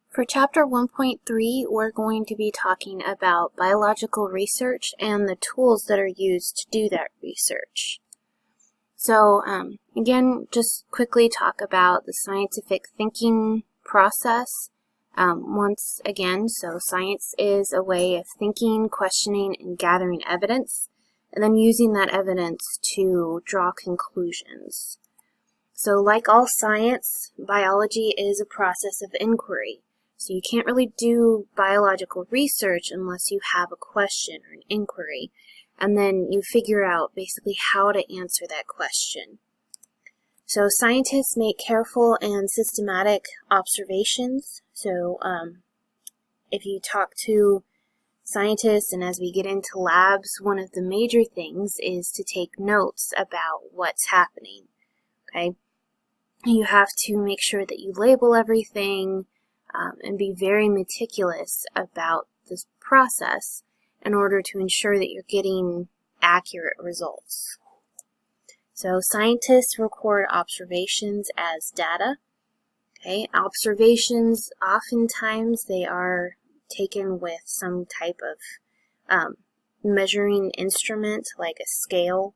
For Chapter 1.3, we're going to be talking about biological research and the tools that are used to do that research. So, again, just quickly talk about the scientific thinking process once again. So, science is a way of thinking, questioning, and gathering evidence, and then using that evidence to draw conclusions. So, like all science, biology is a process of inquiry. So you can't really do biological research unless you have a question or an inquiry, and then you figure out basically how to answer that question. So scientists make careful and systematic observations. So if you talk to scientists, and as we get into labs, one of the major things is to take notes about what's happening. Okay, you have to make sure that you label everything, and be very meticulous about this process in order to ensure that you're getting accurate results. So scientists record observations as data. Okay, observations, oftentimes they are taken with some type of measuring instrument like a scale,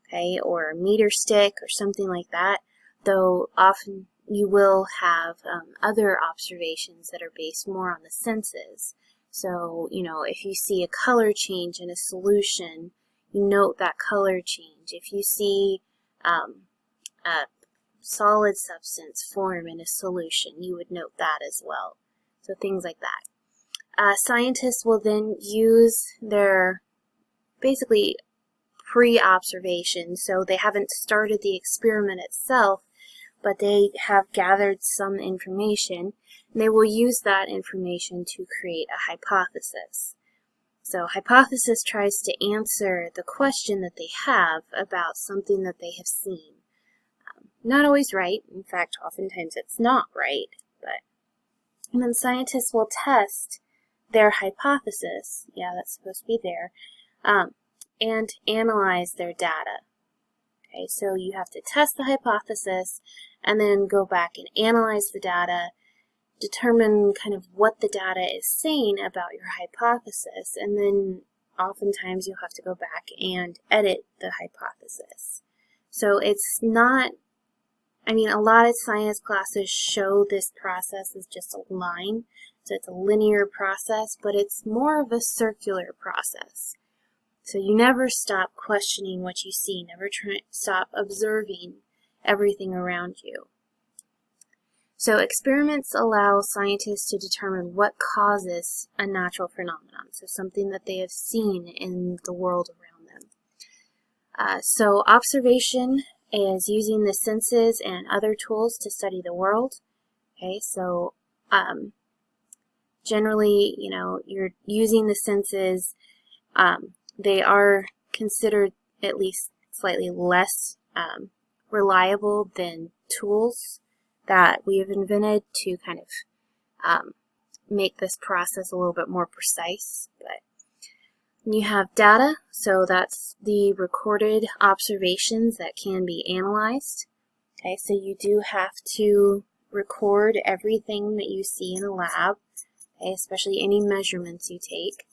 okay, or a meter stick or something like that, though often you will have other observations that are based more on the senses. So, if you see a color change in a solution, you note that color change. If you see a solid substance form in a solution, you would note that as well. So things like that. Scientists will then use their basically pre-observation, so they haven't started the experiment itself, but they have gathered some information, and they will use that information to create a hypothesis. So hypothesis tries to answer the question that they have about something that they have seen. Not always right. In fact, oftentimes it's not right. And then scientists will test their hypothesis, yeah, that's supposed to be there, and analyze their data. Okay, so you have to test the hypothesis and then go back and analyze the data, determine kind of what the data is saying about your hypothesis, and then oftentimes you'll have to go back and edit the hypothesis. So it's not, a lot of science classes show this process as just a line, so it's a linear process, but it's more of a circular process. So you never stop questioning what you see, never stop observing everything around you. So experiments allow scientists to determine what causes a natural phenomenon, so something that they have seen in the world around them. So observation is using the senses and other tools to study the world. Okay, so generally, you're using the senses. They are considered at least slightly less reliable than tools that we have invented to kind of make this process a little bit more precise. But you have data, so that's the recorded observations that can be analyzed. Okay, so you do have to record everything that you see in a lab, okay, especially any measurements you take.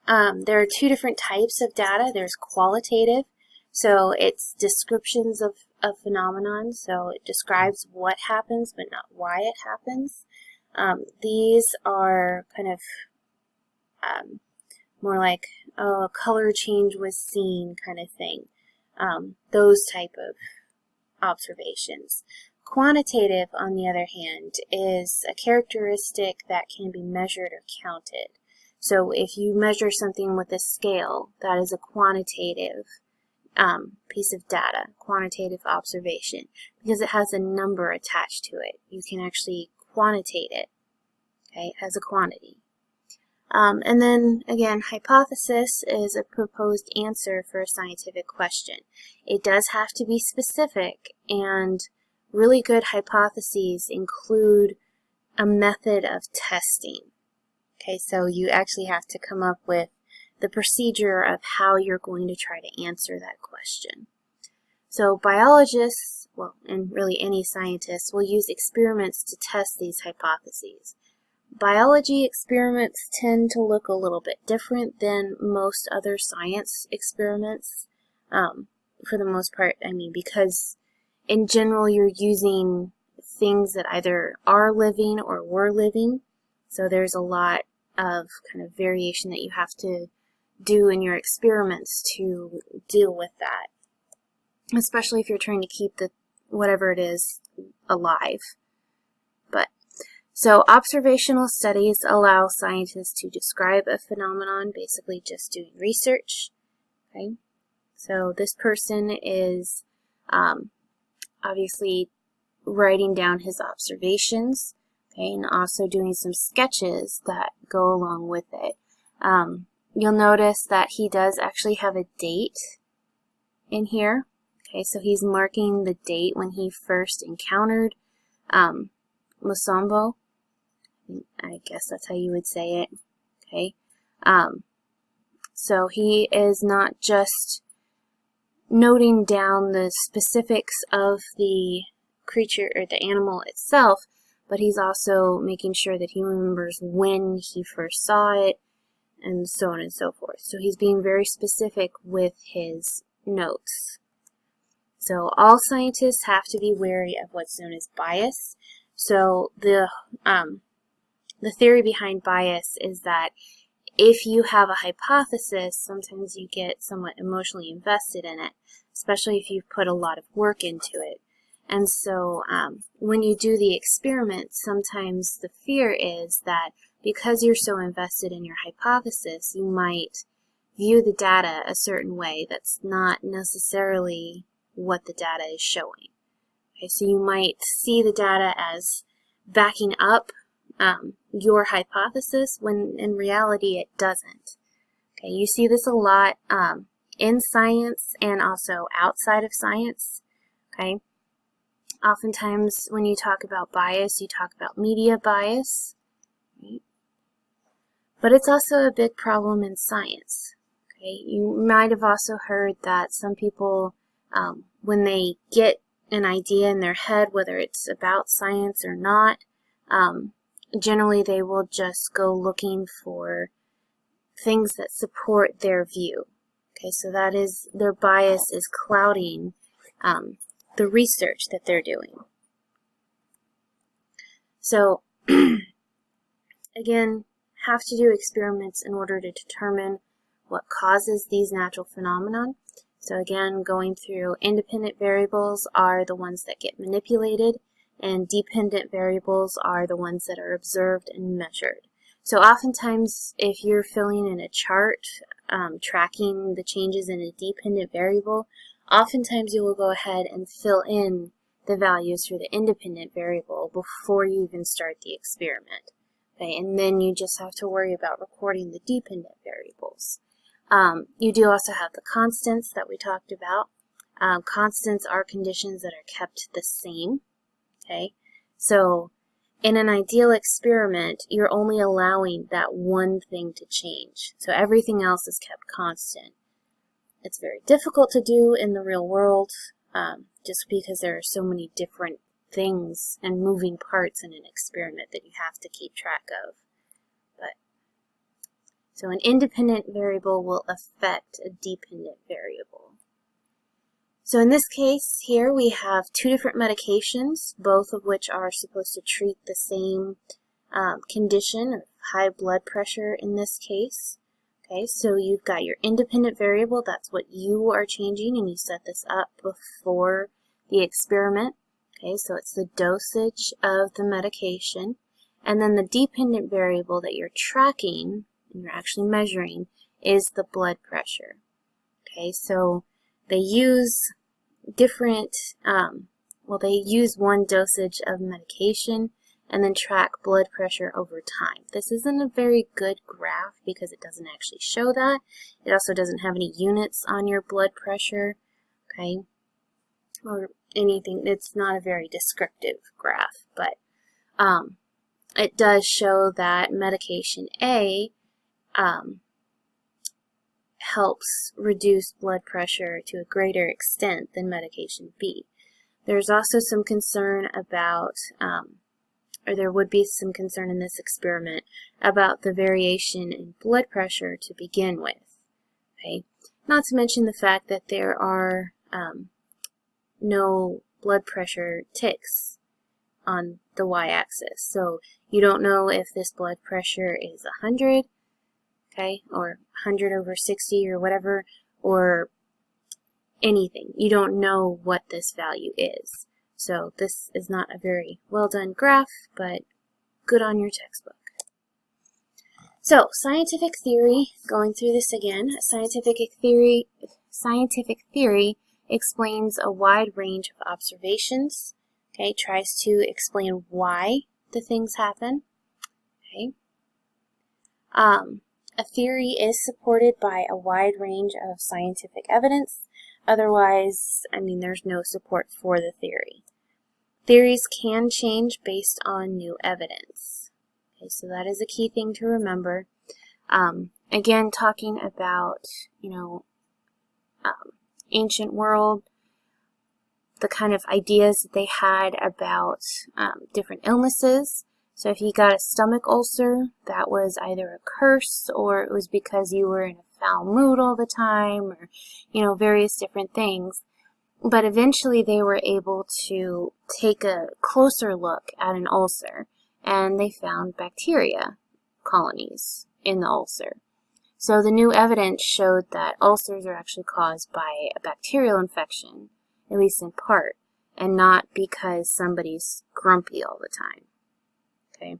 There are two different types of data. There's qualitative, so it's descriptions of a phenomenon, so it describes what happens but not why it happens. These are kind of more like, a color change was seen kind of thing. Those type of observations. Quantitative, on the other hand, is a characteristic that can be measured or counted. So if you measure something with a scale, that is a quantitative piece of data, quantitative observation, because it has a number attached to it. You can actually quantitate it, okay, as a quantity. And then, again, hypothesis is a proposed answer for a scientific question. It does have to be specific, and really good hypotheses include a method of testing. Okay, so you actually have to come up with the procedure of how you're going to try to answer that question. So biologists well, and really any scientist, will use experiments to test these hypotheses. Biology experiments tend to look a little bit different than most other science experiments, for the most part, because in general you're using things that either are living or were living, so there's a lot of kind of variation that you have to do in your experiments to deal with that, especially if you're trying to keep whatever it is alive. So observational studies allow scientists to describe a phenomenon, basically just doing research. Okay, so this person is obviously writing down his observations, okay, and also doing some sketches that go along with it. You'll notice that he does actually have a date in here. Okay, so he's marking the date when he first encountered Musumbo. I guess that's how you would say it. Okay, so he is not just noting down the specifics of the creature or the animal itself, but he's also making sure that he remembers when he first saw it, and so on and so forth. So he's being very specific with his notes. So all scientists have to be wary of what's known as bias. So the theory behind bias is that if you have a hypothesis, sometimes you get somewhat emotionally invested in it, especially if you've put a lot of work into it. And so when you do the experiment, sometimes the fear is that because you're so invested in your hypothesis, you might view the data a certain way that's not necessarily what the data is showing. Okay, so you might see the data as backing up your hypothesis when in reality it doesn't. Okay, you see this a lot in science and also outside of science. Okay, oftentimes when you talk about bias, you talk about media bias, right? But it's also a big problem in science. Okay, you might have also heard that some people, when they get an idea in their head, whether it's about science or not, generally they will just go looking for things that support their view. Okay, so that is, their bias is clouding the research that they're doing. So, again, have to do experiments in order to determine what causes these natural phenomena. So again, going through independent variables are the ones that get manipulated, and dependent variables are the ones that are observed and measured. So oftentimes, if you're filling in a chart, tracking the changes in a dependent variable, oftentimes you will go ahead and fill in the values for the independent variable before you even start the experiment. Okay, and then you just have to worry about recording the dependent variables. You do also have the constants that we talked about. Constants are conditions that are kept the same. Okay, so in an ideal experiment, you're only allowing that one thing to change. So everything else is kept constant. It's very difficult to do in the real world, just because there are so many different things and moving parts in an experiment that you have to keep track of. So an independent variable will affect a dependent variable. So in this case here we have two different medications, both of which are supposed to treat the same condition of high blood pressure in this case. Okay, so you've got your independent variable, that's what you are changing, and you set this up before the experiment. Okay, so it's the dosage of the medication. And then the dependent variable that you're tracking, and you're actually measuring, is the blood pressure. Okay, so they use different, they use one dosage of medication and then track blood pressure over time. This isn't a very good graph because it doesn't actually show that. It also doesn't have any units on your blood pressure, okay, or anything. It's not a very descriptive graph, but it does show that medication A helps reduce blood pressure to a greater extent than medication B. There's also some concern about, or there would be some concern in this experiment about the variation in blood pressure to begin with. Okay? Not to mention the fact that there are no blood pressure ticks on the y-axis. So you don't know if this blood pressure is 100, okay, or 100 over 60 or whatever, or anything. You don't know what this value is. So this is not a very well done graph, but good on your textbook. So scientific theory, going through this again, scientific theory explains a wide range of observations. Okay, tries to explain why the things happen. Okay. A theory is supported by a wide range of scientific evidence. Otherwise, there's no support for the theory. Theories can change based on new evidence. Okay, so that is a key thing to remember. Again, talking about, ancient world, the kind of ideas that they had about different illnesses. So if you got a stomach ulcer, that was either a curse or it was because you were in a foul mood all the time, or, various different things. But eventually they were able to take a closer look at an ulcer, and they found bacteria colonies in the ulcer. So the new evidence showed that ulcers are actually caused by a bacterial infection, at least in part, and not because somebody's grumpy all the time. Okay.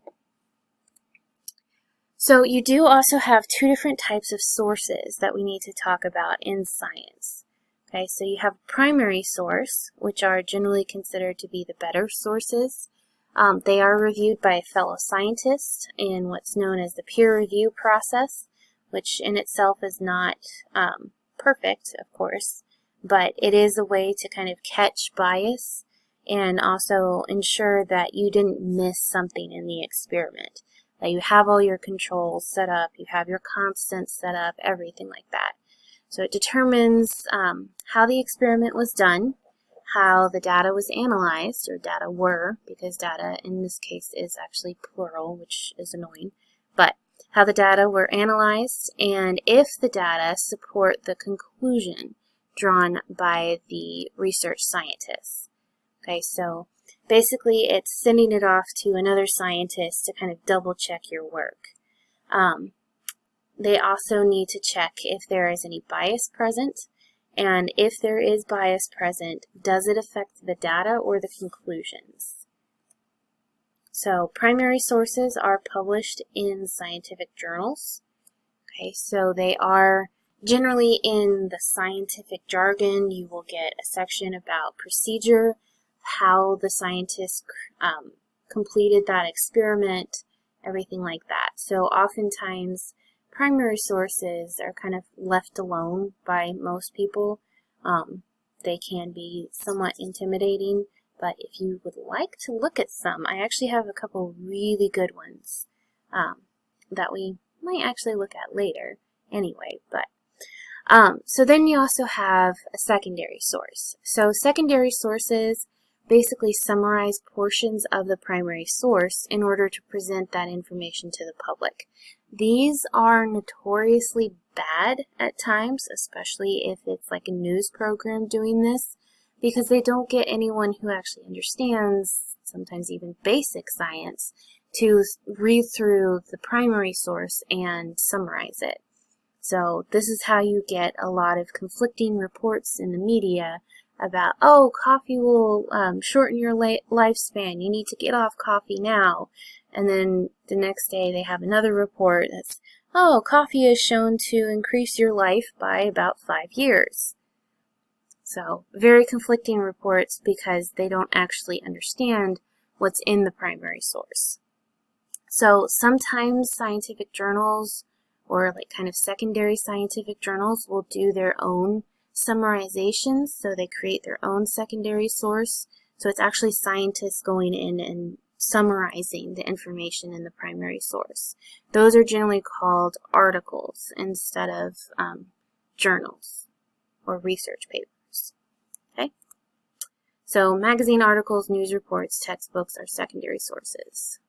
So you do also have two different types of sources that we need to talk about in science. Okay, so you have primary source, which are generally considered to be the better sources. They are reviewed by a fellow scientist in what's known as the peer review process, which in itself is not perfect, of course, but it is a way to kind of catch bias and also ensure that you didn't miss something in the experiment. That you have all your controls set up, you have your constants set up, everything like that. So it determines how the experiment was done, how the data was analyzed, or data were, because data in this case is actually plural, which is annoying, but how the data were analyzed, and if the data support the conclusion drawn by the research scientists. Okay, so basically it's sending it off to another scientist to kind of double check your work. They also need to check if there is any bias present, and if there is bias present, does it affect the data or the conclusions? So primary sources are published in scientific journals. Okay, so they are generally in the scientific jargon. You will get a section about procedure, how the scientists completed that experiment, everything like that. So oftentimes primary sources are kind of left alone by most people. They can be somewhat intimidating, but if you would like to look at some, I actually have a couple really good ones that we might actually look at later anyway. But so then you also have a secondary source. So secondary sources basically summarize portions of the primary source in order to present that information to the public. These are notoriously bad at times, especially if it's like a news program doing this, because they don't get anyone who actually understands, sometimes even basic science, to read through the primary source and summarize it. So this is how you get a lot of conflicting reports in the media about, oh, coffee will shorten your lifespan, you need to get off coffee now. And then the next day they have another report that's, oh, coffee is shown to increase your life by about 5 years. So very conflicting reports because they don't actually understand what's in the primary source. So sometimes scientific journals or like kind of secondary scientific journals will do their own summarizations, so they create their own secondary source. So it's actually scientists going in and summarizing the information in the primary source. Those are generally called articles instead of journals or research papers. Okay? So magazine articles, news reports, textbooks are secondary sources.